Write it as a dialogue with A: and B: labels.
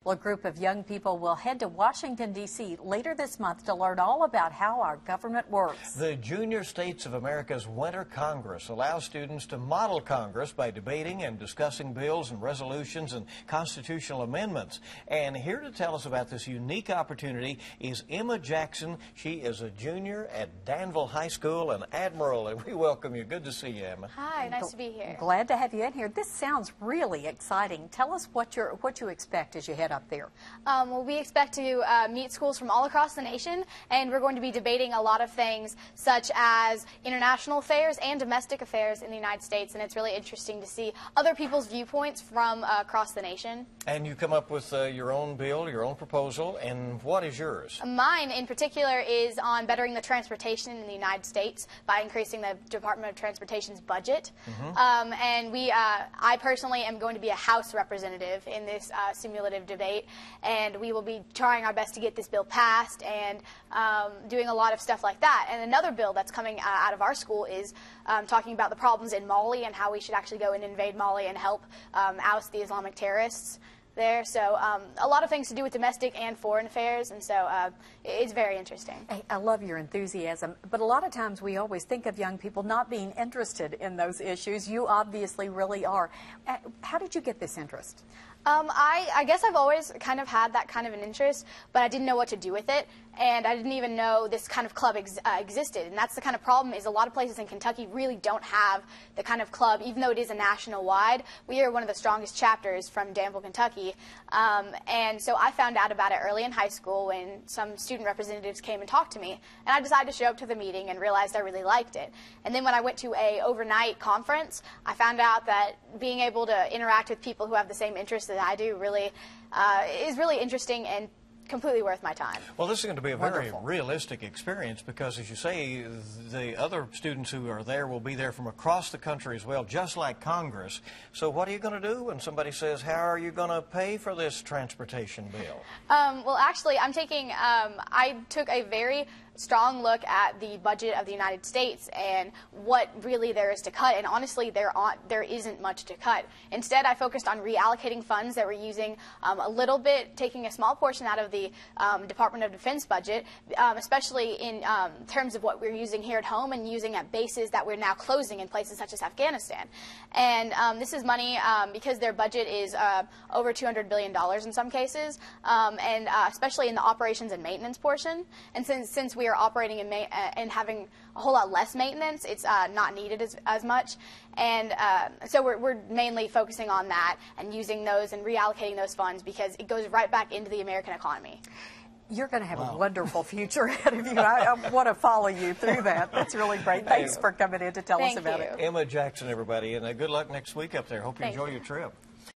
A: Well, a group of young people will head to Washington, D.C. later this month to learn all about how our government works.
B: The Junior States of America's Winter Congress allows students to model Congress by debating and discussing bills and resolutions and constitutional amendments. And here to tell us about this unique opportunity is Emma Jackson. She is a junior at Danville High School, an Admiral, and we welcome you. Good to see you, Emma.
C: Hi, nice to be here.
A: Glad to have you in here. This sounds really exciting. Tell us what you expect as you head up there.
C: Well, we expect to meet schools from all across the nation, and we're going to be debating a lot of things such as international affairs and domestic affairs in the United States, and it's really interesting to see other people's viewpoints from across the nation.
B: And you come up with your own bill, your own proposal, and what is yours?
C: Mine, in particular, is on bettering the transportation in the United States by increasing the Department of Transportation's budget. And I personally am going to be a House representative in this simulative debate, and we will be trying our best to get this bill passed and doing a lot of stuff like that. And another bill that's coming out of our school is talking about the problems in Mali and how we should actually go and invade Mali and help oust the Islamic terrorists there. So a lot of things to do with domestic and foreign affairs, and so it's very interesting.
A: Hey, I love your enthusiasm, but a lot of times we always think of young people not being interested in those issues. You obviously really are. How did you get this interest?
C: I guess I've always kind of had that kind of an interest, but I didn't know what to do with it, and I didn't even know this kind of club existed. And that's the kind of problem, is a lot of places in Kentucky really don't have the kind of club, even though it is a national-wide. We are one of the strongest chapters from Danville, Kentucky, and so I found out about it early in high school when some student representatives came and talked to me, and I decided to show up to the meeting and realized I really liked it. And then when I went to a overnight conference, I found out that being able to interact with people who have the same interests that I do really is really interesting and completely worth my time.
B: Well, this is going to be a very realistic experience because, as you say, the other students who are there will be there from across the country as well, just like Congress. So what are you going to do when somebody says, how are you going to pay for this transportation bill?
C: Well, actually, I took a very strong look at the budget of the United States and what really there is to cut, and honestly there isn't much to cut. Instead, I focused on reallocating funds that we're using a little bit, taking a small portion out of the Department of Defense budget, especially in terms of what we're using here at home and using at bases that we're now closing in places such as Afghanistan. And this is money because their budget is over $200 billion in some cases, and especially in the operations and maintenance portion. And since we are operating and having a whole lot less maintenance, it's not needed as much. And so we're mainly focusing on that and using those and reallocating those funds because it goes right back into the American economy.
A: You're going to have a wonderful future ahead of you. I want to follow you through that. That's really great. Thanks for coming in to tell us about it.
B: Emma Jackson, everybody, and good luck next week up there. Hope you enjoy your trip.